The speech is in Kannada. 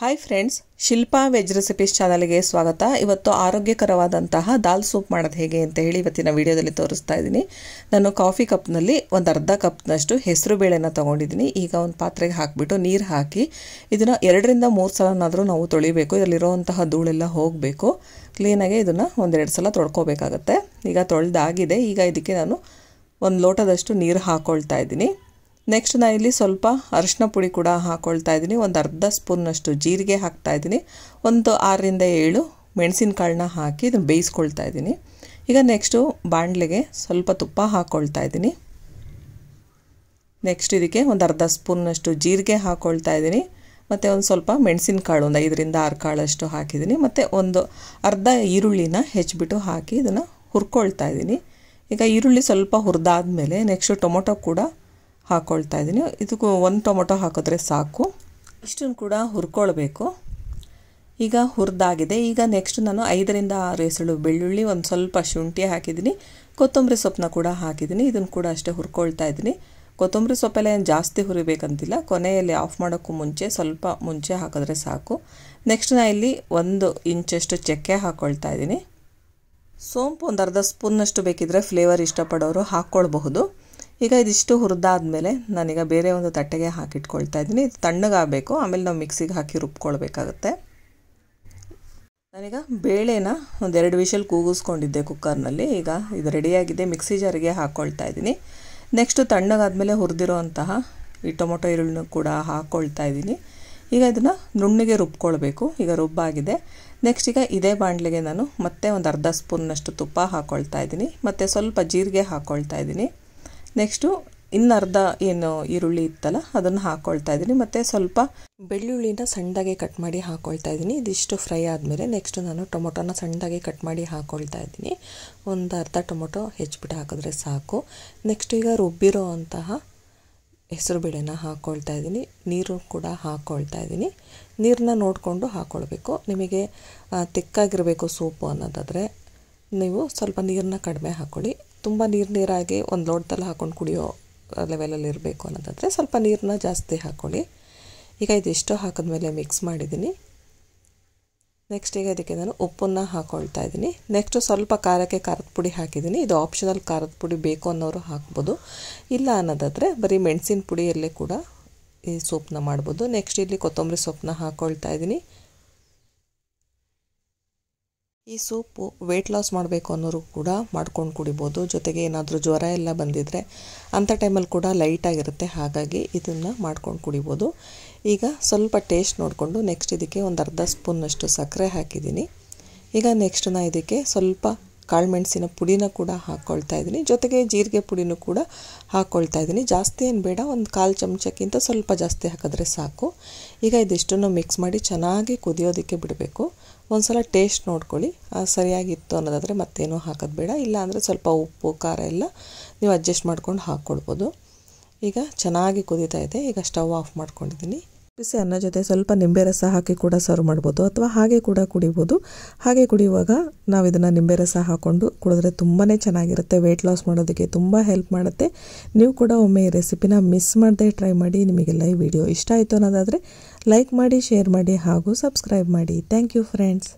Hi friends, Shilpa veg recipes ಚಾನಲ್ಗೆ ಸ್ವಾಗತ. ಇವತ್ತು ಆರೋಗ್ಯಕರವಾದಂತಹ ದಾಲ್ ಸೂಪ್ ಮಾಡೋದು ಹೇಗೆ ಅಂತ ಹೇಳಿ ಇವತ್ತಿನ ವಿಡಿಯೋದಲ್ಲಿ ತೋರಿಸ್ತಾ ಇದ್ದೀನಿ. ನಾನು ಕಾಫಿ ಕಪ್ನಲ್ಲಿ ಒಂದು ಅರ್ಧ ಕಪ್ನಷ್ಟು ಹೆಸರು ಬೇಳೆನ ತೊಗೊಂಡಿದ್ದೀನಿ. ಈಗ ಒಂದು ಪಾತ್ರೆಗೆ ಹಾಕಿಬಿಟ್ಟು ನೀರು ಹಾಕಿ ಇದನ್ನು 2 ರಿಂದ 3 ಸಲನಾದರೂ ನಾವು ತೊಳಿಬೇಕು. ಇದರಲ್ಲಿರುವಂತಹ ಧೂಳೆಲ್ಲ ಹೋಗಬೇಕು. ಕ್ಲೀನಾಗಿ ಇದನ್ನು 1-2 ಸಲ ತೊಳ್ಕೊಬೇಕಾಗತ್ತೆ. ಈಗ ತೊಳೆದಾಗಿದೆ. ಈಗ ಇದಕ್ಕೆ ನಾನು 1 ಲೋಟದಷ್ಟು ನೀರು ಹಾಕ್ಕೊಳ್ತಾ ಇದ್ದೀನಿ. ನೆಕ್ಸ್ಟ್ ನಾನು ಇಲ್ಲಿ ಸ್ವಲ್ಪ ಅರಿಶಿನ ಪುಡಿ ಕೂಡ ಹಾಕ್ಕೊಳ್ತಾ ಇದ್ದೀನಿ. ಒಂದು ಅರ್ಧ ಸ್ಪೂನ್ನಷ್ಟು ಜೀರಿಗೆ ಹಾಕ್ತಾ ಇದ್ದೀನಿ. ಒಂದು 6 ರಿಂದ 7 ಮೆಣಸಿನಕಾಳನ್ನ ಹಾಕಿ ಇದನ್ನು ಬೇಯಿಸ್ಕೊಳ್ತಾ ಇದ್ದೀನಿ. ಈಗ ನೆಕ್ಸ್ಟು ಬಾಣಲೆಗೆ ಸ್ವಲ್ಪ ತುಪ್ಪ ಹಾಕ್ಕೊಳ್ತಾ ಇದ್ದೀನಿ. ನೆಕ್ಸ್ಟ್ ಇದಕ್ಕೆ ಒಂದು ಅರ್ಧ ಸ್ಪೂನ್ನಷ್ಟು ಜೀರಿಗೆ ಹಾಕ್ಕೊಳ್ತಾ ಇದ್ದೀನಿ. ಮತ್ತು ಒಂದು ಸ್ವಲ್ಪ ಮೆಣಸಿನಕಾಳು ಒಂದು 5 ರಿಂದ 6 ಕಾಳಷ್ಟು ಹಾಕಿದ್ದೀನಿ. ಮತ್ತು ಒಂದು ಅರ್ಧ ಈರುಳ್ಳಿನ ಹೆಚ್ಚಿಬಿಟ್ಟು ಹಾಕಿ ಇದನ್ನು ಹುರ್ಕೊಳ್ತಾ ಇದ್ದೀನಿ. ಈಗ ಈರುಳ್ಳಿ ಸ್ವಲ್ಪ ಹುರಿದಾದ್ಮೇಲೆ ನೆಕ್ಸ್ಟು ಟೊಮೊಟೊ ಕೂಡ ಹಾಕ್ಕೊಳ್ತಾ ಇದ್ದೀನಿ. ಇದಕ್ಕೂ 1 ಟೊಮೊಟೊ ಹಾಕಿದ್ರೆ ಸಾಕು. ಇಷ್ಟನ್ನು ಕೂಡ ಹುರ್ಕೊಳ್ಬೇಕು. ಈಗ ಹುರಿದಾಗಿದೆ. ಈಗ ನೆಕ್ಸ್ಟ್ ನಾನು 5 ರಿಂದ 6 ಎಸಳು ಬೆಳ್ಳುಳ್ಳಿ, ಒಂದು ಸ್ವಲ್ಪ ಶುಂಠಿ ಹಾಕಿದ್ದೀನಿ. ಕೊತ್ತಂಬರಿ ಸೊಪ್ಪನ್ನ ಕೂಡ ಹಾಕಿದ್ದೀನಿ. ಇದನ್ನು ಕೂಡ ಅಷ್ಟೇ ಹುರ್ಕೊಳ್ತಾ ಇದ್ದೀನಿ. ಕೊತ್ತಂಬರಿ ಸೊಪ್ಪೆಲ್ಲ ಏನು ಜಾಸ್ತಿ ಹುರಿಬೇಕಂತಿಲ್ಲ. ಕೊನೆಯಲ್ಲಿ ಆಫ್ ಮಾಡೋಕ್ಕೂ ಮುಂಚೆ ಸ್ವಲ್ಪ ಮುಂಚೆ ಹಾಕಿದ್ರೆ ಸಾಕು. ನೆಕ್ಸ್ಟ್ ನಾನು ಇಲ್ಲಿ 1 ಇಂಚಷ್ಟು ಚಕ್ಕೆ ಹಾಕ್ಕೊಳ್ತಾ ಇದ್ದೀನಿ. ಸೋಂಪು ಒಂದು ಅರ್ಧ ಸ್ಪೂನ್ನಷ್ಟು ಬೇಕಿದ್ರೆ ಫ್ಲೇವರ್ ಇಷ್ಟಪಡೋರು ಹಾಕ್ಕೊಳ್ಬಹುದು. ಈಗ ಇದಿಷ್ಟು ಹುರಿದಾದ್ಮೇಲೆ ನಾನೀಗ ಬೇರೆ ಒಂದು ತಟ್ಟೆಗೆ ಹಾಕಿಟ್ಕೊಳ್ತಾ ಇದ್ದೀನಿ. ಇದು ತಣ್ಣಗಾಗಬೇಕು. ಆಮೇಲೆ ನಾವು ಮಿಕ್ಸಿಗೆ ಹಾಕಿ ರುಬ್ಕೊಳ್ಬೇಕಾಗತ್ತೆ. ನಾನೀಗ ಬೇಳೆನ ಒಂದು 2 ವಿಷಲ್ ಕೂಗಿಸ್ಕೊಂಡಿದ್ದೆ ಕುಕ್ಕರ್ನಲ್ಲಿ. ಈಗ ಇದು ರೆಡಿಯಾಗಿದೆ. ಮಿಕ್ಸಿ ಜಾರಿಗೆ ಹಾಕ್ಕೊಳ್ತಾ ಇದ್ದೀನಿ. ನೆಕ್ಸ್ಟು ತಣ್ಣಗಾದ್ಮೇಲೆ ಹುರಿದಿರೋ ಅಂತಹ ಈ ಟೊಮೊಟೊ ಈರುಳ್ಳಿನೂ ಕೂಡ ಹಾಕ್ಕೊಳ್ತಾ ಇದ್ದೀನಿ. ಈಗ ಇದನ್ನು ನುಣ್ಣಗೆ ರುಬ್ಕೊಳ್ಬೇಕು. ಈಗ ರುಬ್ಬಾಗಿದೆ. ನೆಕ್ಸ್ಟ್ ಈಗ ಇದೇ ಬಾಣಲೆಗೆ ನಾನು ಮತ್ತೆ ಒಂದು ಅರ್ಧ ಸ್ಪೂನ್ನಷ್ಟು ತುಪ್ಪ ಹಾಕ್ಕೊಳ್ತಾ ಇದ್ದೀನಿ. ಮತ್ತು ಸ್ವಲ್ಪ ಜೀರಿಗೆ ಹಾಕ್ಕೊಳ್ತಾ ಇದ್ದೀನಿ. ನೆಕ್ಸ್ಟು ಇನ್ನರ್ಧ ಏನು ಈರುಳ್ಳಿ ಇತ್ತಲ್ಲ ಅದನ್ನು ಹಾಕ್ಕೊಳ್ತಾ ಇದ್ದೀನಿ. ಮತ್ತು ಸ್ವಲ್ಪ ಬೆಳ್ಳುಳ್ಳಿನ ಸಣ್ಣದಾಗಿ ಕಟ್ ಮಾಡಿ ಹಾಕ್ಕೊಳ್ತಾ ಇದ್ದೀನಿ. ಇದಿಷ್ಟು ಫ್ರೈ ಆದಮೇಲೆ ನೆಕ್ಸ್ಟು ನಾನು ಟೊಮೊಟೊನ ಸಣ್ಣದಾಗಿ ಕಟ್ ಮಾಡಿ ಹಾಕ್ಕೊಳ್ತಾ ಇದ್ದೀನಿ. ಒಂದು ಅರ್ಧ ಟೊಮೊಟೊ ಹೆಚ್ಚಿಬಿಟ್ಟು ಹಾಕಿದ್ರೆ ಸಾಕು. ನೆಕ್ಸ್ಟ್ ಈಗ ರುಬ್ಬಿರೋ ಅಂತಹ ಹೆಸರು ಬೇಳೆನ ಹಾಕ್ಕೊಳ್ತಾ ಇದ್ದೀನಿ. ನೀರು ಕೂಡ ಹಾಕ್ಕೊಳ್ತಾ ಇದ್ದೀನಿ. ನೀರನ್ನ ನೋಡಿಕೊಂಡು ಹಾಕ್ಕೊಳ್ಬೇಕು. ನಿಮಗೆ ತಿಕ್ಕಾಗಿರಬೇಕು ಸೂಪು ಅನ್ನೋದಾದರೆ ನೀವು ಸ್ವಲ್ಪ ನೀರನ್ನ ಕಡಿಮೆ ಹಾಕ್ಕೊಳ್ಳಿ. ತುಂಬ ನೀರಾಗಿ ಒಂದು ಲೋಟದಲ್ಲಿ ಹಾಕ್ಕೊಂಡು ಕುಡಿಯೋ ಲೆವೆಲಲ್ಲಿ ಇರಬೇಕು ಅನ್ನೋದಾದರೆ ಸ್ವಲ್ಪ ನೀರನ್ನ ಜಾಸ್ತಿ ಹಾಕ್ಕೊಳ್ಳಿ. ಈಗ ಇದಿಷ್ಟು ಹಾಕಿದ್ಮೇಲೆ ಮಿಕ್ಸ್ ಮಾಡಿದ್ದೀನಿ. ನೆಕ್ಸ್ಟ್ ಈಗ ಇದಕ್ಕೆ ನಾನು ಉಪ್ಪನ್ನು ಹಾಕ್ಕೊಳ್ತಾ ಇದ್ದೀನಿ. ನೆಕ್ಸ್ಟು ಸ್ವಲ್ಪ ಖಾರಕ್ಕೆ ಖಾರದ ಪುಡಿ ಹಾಕಿದ್ದೀನಿ. ಇದು ಆಪ್ಷನಲ್. ಖಾರದ ಪುಡಿ ಬೇಕು ಅನ್ನೋರು ಹಾಕ್ಬೋದು. ಇಲ್ಲ ಅನ್ನೋದಾದರೆ ಬರೀ ಮೆಣಸಿನ ಪುಡಿಯಲ್ಲೇ ಕೂಡ ಈ ಸೂಪನ್ನ ಮಾಡ್ಬೋದು. ನೆಕ್ಸ್ಟ್ ಇಲ್ಲಿ ಕೊತ್ತಂಬರಿ ಸೊಪ್ಪನ್ನ ಹಾಕ್ಕೊಳ್ತಾ ಇದ್ದೀನಿ. ಈ ಸೂಪು ವೆಯ್ಟ್ ಲಾಸ್ ಮಾಡಬೇಕು ಅನ್ನೋರು ಕೂಡ ಮಾಡ್ಕೊಂಡು ಕುಡಿಬೋದು. ಜೊತೆಗೆ ಏನಾದರೂ ಜ್ವರ ಎಲ್ಲ ಬಂದಿದ್ದರೆ ಅಂಥ ಟೈಮಲ್ಲಿ ಕೂಡ ಲೈಟಾಗಿರುತ್ತೆ. ಹಾಗಾಗಿ ಇದನ್ನು ಮಾಡ್ಕೊಂಡು ಕುಡಿಬೋದು. ಈಗ ಸ್ವಲ್ಪ ಟೇಸ್ಟ್ ನೋಡಿಕೊಂಡು ನೆಕ್ಸ್ಟ್ ಇದಕ್ಕೆ ಒಂದು ಅರ್ಧ ಸ್ಪೂನ್ನಷ್ಟು ಸಕ್ಕರೆ ಹಾಕಿದ್ದೀನಿ. ಈಗ ನೆಕ್ಸ್ಟ್ ನಾನು ಇದಕ್ಕೆ ಸ್ವಲ್ಪ ಕಾಳುಮೆಣಸಿನ ಪುಡಿನ ಕೂಡ ಹಾಕ್ಕೊಳ್ತಾ ಇದ್ದೀನಿ. ಜೊತೆಗೆ ಜೀರಿಗೆ ಪುಡಿನೂ ಕೂಡ ಹಾಕ್ಕೊಳ್ತಾ ಇದ್ದೀನಿ. ಜಾಸ್ತಿ ಏನು ಬೇಡ, ಒಂದು 1/4 ಚಮಚಕ್ಕಿಂತ ಸ್ವಲ್ಪ ಜಾಸ್ತಿ ಹಾಕಿದ್ರೆ ಸಾಕು. ಈಗ ಇದಿಷ್ಟನ್ನು ಮಿಕ್ಸ್ ಮಾಡಿ ಚೆನ್ನಾಗಿ ಕುದಿಯೋದಕ್ಕೆ ಬಿಡಬೇಕು. ಒಂದು ಸಲ ಟೇಸ್ಟ್ ನೋಡ್ಕೊಳ್ಳಿ. ಸರಿಯಾಗಿತ್ತು ಅನ್ನೋದಾದರೆ ಮತ್ತೇನೂ ಹಾಕೋದು ಬೇಡ. ಇಲ್ಲ ಅಂದರೆ ಸ್ವಲ್ಪ ಉಪ್ಪು ಖಾರ ಎಲ್ಲ ನೀವು ಅಡ್ಜಸ್ಟ್ ಮಾಡ್ಕೊಂಡು ಹಾಕ್ಕೊಳ್ಬೋದು. ಈಗ ಚೆನ್ನಾಗಿ ಕುದೀತಾ ಇದೆ. ಈಗ ಸ್ಟವ್ ಆಫ್ ಮಾಡ್ಕೊಂಡಿದ್ದೀನಿ. ಬಿಸಿ ಅನ್ನ ಜೊತೆ ಸ್ವಲ್ಪ ನಿಂಬೆ ರಸ ಹಾಕಿ ಕೂಡ ಸರ್ವ್ ಮಾಡ್ಬೋದು, ಅಥವಾ ಹಾಗೆ ಕೂಡ ಕುಡಿಬೋದು. ಹಾಗೆ ಕುಡಿಯುವಾಗ ನಾವು ಇದನ್ನು ನಿಂಬೆ ರಸ ಹಾಕ್ಕೊಂಡು ಕುಡಿದ್ರೆ ತುಂಬಾ ಚೆನ್ನಾಗಿರುತ್ತೆ. ವೆಯ್ಟ್ ಲಾಸ್ ಮಾಡೋದಕ್ಕೆ ತುಂಬ ಹೆಲ್ಪ್ ಮಾಡುತ್ತೆ. ನೀವು ಕೂಡ ಒಮ್ಮೆ ಈ ರೆಸಿಪಿನ ಮಿಸ್ ಮಾಡದೆ ಟ್ರೈ ಮಾಡಿ. ನಿಮಗೆಲ್ಲ ಈ ವಿಡಿಯೋ ಇಷ್ಟ ಆಯಿತು ಅನ್ನೋದಾದರೆ ಲೈಕ್ ಮಾಡಿ, ಶೇರ್ ಮಾಡಿ ಹಾಗೂ ಸಬ್ಸ್ಕ್ರೈಬ್ ಮಾಡಿ. Thank you friends.